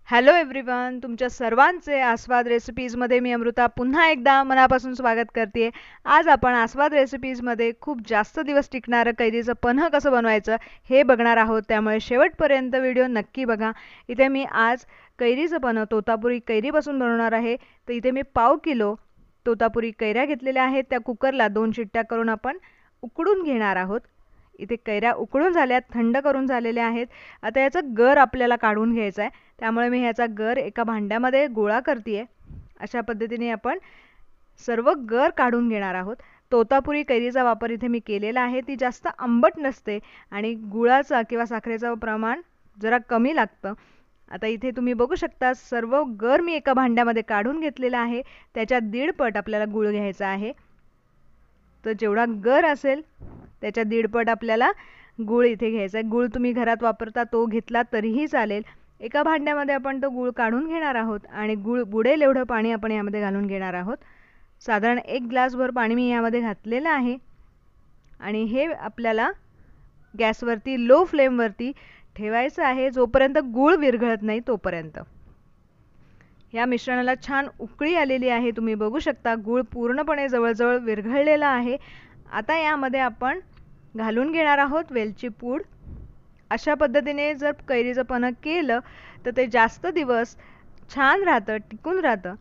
Hello everyone, तुमच्या सर्वांचे आस्वाद रेसिपीजमध्ये मी अमृता पुन्हा एकदा मनापासून स्वागत करते. आज आपण आस्वाद रेसिपीजमध्ये खूप जास्त दिवस टिकणारं कैरीचं पन्ह कसं बनवायचं हे बघणार आहोत. त्यामुळे शेवटपर्यंत व्हिडिओ नक्की बघा. इथे मी आज कैरीचं पन्ह तोतापुरी कैरीपासून बनवणार आहे. तर इथे मी 1/2 किलो तोतापुरी कैऱ्या घेतलेल्या आहेत. त्या कुकरला 2 शिट्ट्या करून आपण उकडून घेणार आहोत. इथे कैऱ्या उकळून झाल्यात, थंड करून झालेल्या आहेत. आता याचा गर आपल्याला काढून घ्यायचा आहे. त्यामुळे मी ह्याचा गर एका भांड्यामध्ये गोळा करते. अशा पद्धतीने आपण सर्व गर काढून घेणार आहोत. तोतापुरी कैरीचा वापर इथे मी केलेला आहे. ती जास्त आंबट नसते आणि गुळाचा किंवा साखरेचं प्रमाण जरा कमी लागतं. आता इथे तुम्ही बघू शकता सर्व गर मी एका भांड्यामध्ये काढून घेतलेला आहे. त्याच्या 1.5 पट आपल्याला गूळ घ्यायचा आहे. तर जेवढा गर असेल त्याच्या 1.5 पट आपल्याला गूळ इथे घ्यायचा आहे. गूळ तुम्ही घरात वापरता तो घेतला तरीही चालेल. एका भांड्यामध्ये आपण तो गूळ काढून घेणार आहोत आणि गूळ बुडेल एवढं पाणी आपण यामध्ये घालून घेणार आहोत. साधारण 1 ग्लासभर पाणी मी यामध्ये घातलेलं आहे आणि हे आपल्याला गॅसवरती लो फ्लेमवरती ठेवायचं आहे जोपर्यंत गूळ विरघळत नाही तोपर्यंत. या मिश्रणाला छान उकळी आलेली आहे. तुम्ही बघू शकता गूळ पूर्णपणे जवळजवळ विरघळलेला आहे. आता यामध्ये आपण घालून घेणार आहोत वेलची पूड. अशा पद्धतीने जर कैरीचं पन्ह केलं तर ते जास्त दिवस छान राहतं, टिकून राहतं.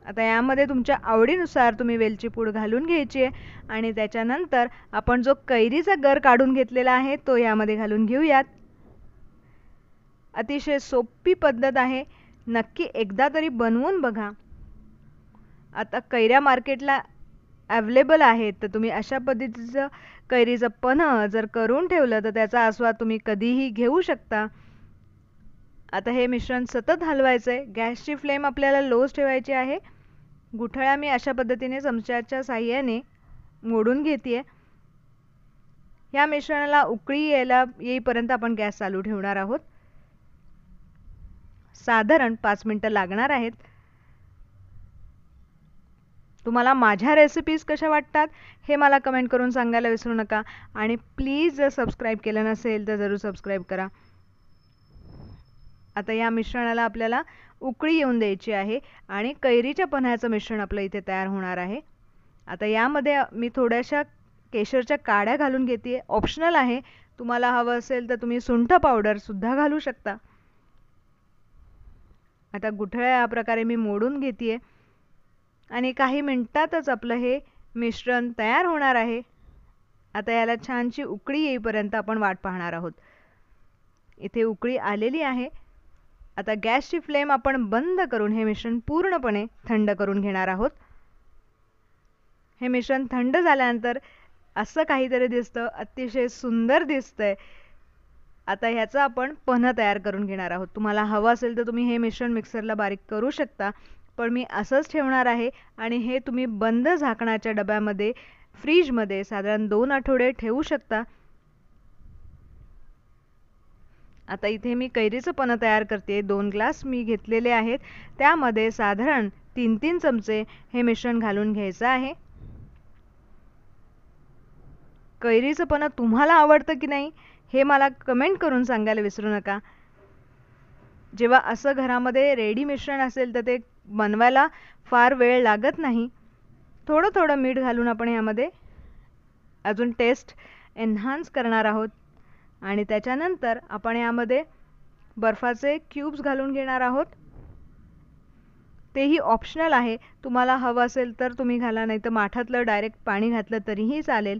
आता यामध्ये तुमच्या आवडीनुसार तुम्ही वेलची पूड घालून घ्यायची आहे आणि त्याच्यानंतर आपण जो कैरीचा गर काढून घेतलेला आहे तो यामध्ये घालून घेऊयात. अतिशय सोपी पद्धत आहे. नक्की एकदा तरी बनवून बघा. आता कैऱ्या मार्केटला अवेलेबल आहेत तर तुम्ही अशा पद्धतीचं कैरीचं पन्ह जर करून ठेवलं तर त्याचा आस्वाद तुम्ही कधीही घेऊ शकता. आता हे मिश्रण सतत हलवायचं आहे. गॅसची फ्लेम आपल्याला लोच ठेवायची आहे. गुठळ्या मी अशा पद्धतीने चमच्याच्या साहाय्याने मोडून घेते. या मिश्रणाला उकळी येईपर्यंत आपण गॅस चालू ठेवणार आहोत. साधारण 5 मिनिटं लागणार आहेत. तुम्हाला माझ्या रेसिपीज कशा वाटतात हे मला कमेंट करून सांगायला विसरू नका आणि प्लीज जर सबस्क्राईब केलं नसेल तर जरूर सबस्क्राईब करा. आता या मिश्रणाला आपल्याला उकळी येऊन द्यायची आहे आणि कैरीच्या पन्ह्याचं मिश्रण आपलं इथे तयार होणार आहे. आता यामध्ये मी थोड्याशा केशरच्या काड्या घालून घेते. ऑप्शनल आहे. तुम्हाला हवं असेल तर तुम्ही सुंठ पावडर सुद्धा घालू शकता. आता गुठळ्या या प्रकारे मी मोडून घेते आणि काही मिनिटातच आपलं हे मिश्रण तयार होणार आहे. आता याला छानशी उकळी येईपर्यंत आपण वाट पाहणार आहोत. इथे उकळी आलेली आहे. आता गॅसची फ्लेम आपण बंद करून हे मिश्रण पूर्णपणे थंड करून घेणार आहोत. हे मिश्रण थंड झाल्यानंतर असं काहीतरी दिसतं, अतिशय सुंदर दिसतंय. आता ह्याचा आपण पन्ह तयार करून घेणार आहोत. तुम्हाला हवं असेल तर तुम्ही हे मिश्रण मिक्सरला बारीक करू शकता, पण मी असंच ठेवणार आहे आणि हे तुम्ही बंद झाकणाच्या डब्यामध्ये फ्रीजमध्ये साधारण 2 आठवडे ठेवू शकता. आता इथे मी कैरीचं पन्ह तयार करते. 2 ग्लास मी घेतलेले आहेत. त्यामध्ये साधारण 3-3 चमचे हे मिश्रण घालून घ्यायचं आहे. कैरीचं पन्ह तुम्हाला आवडतं की नाही हे मला कमेंट करून सांगायला विसरू नका. जेव्हा असं घरामध्ये रेडी मिश्रण असेल तर ते बनवायला फार वेळ लागत नाही. थोडं थोडं मीठ घालून आपण यामध्ये अजून टेस्ट एन्हान्स करणार आहोत आणि त्याच्यानंतर आपण यामध्ये बर्फाचे क्यूब्स घालून घेणार आहोत. तेही ऑप्शनल आहे. तुम्हाला हवं असेल तर तुम्ही घाला, नाही तर माठातलं डायरेक्ट पाणी घातलं तरीही चालेल.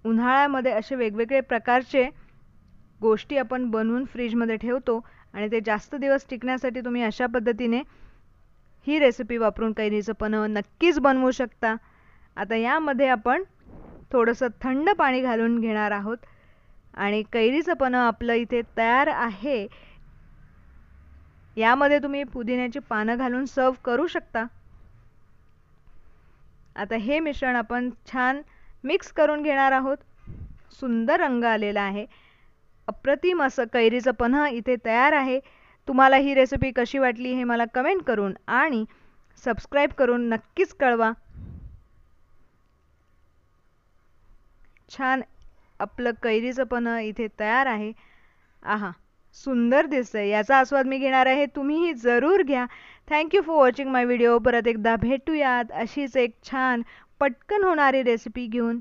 उन्हाळ्यामध्ये असे वेगवेगळे प्रकारचे गोष्टी आपण बनवून फ्रीजमध्ये ठेवतो आणि ते जास्त दिवस टिकण्यासाठी तुम्ही अशा पद्धतीने ही रेसिपी वापरून कैरीचं पन्ह नक्कीच बनवू शकता. आता यामध्ये आपण थोडंसं थंड पाणी घालून घेणार आहोत आणि कैरीचं पन्ह आपलं इथे तयार आहे. यामध्ये तुम्ही पुदिन्याची पानं घालून सर्व करू शकता. आता हे मिश्रण आपण छान मिक्स करून घेणार आहोत. सुंदर रंग आलेला आहे. अप्रतिम असं कैरीचं पन्ह इथे तयार आहे. तुम्हाला ही रेसिपी कशी वाटली हे मला कमेंट करून आणि सबस्क्राईब करून नक्कीच कळवा. छान आपलं कैरीचं पन्ह इथे तयार आहे. आहा, सुंदर दिसतंय. याचा आस्वाद मी घेणार आहे. तुम्हीही जरूर घ्या. Thank you for watching my video. परत एकदा भेटूयात अशीच एक छान पटकन होणारी रेसिपी घेऊन.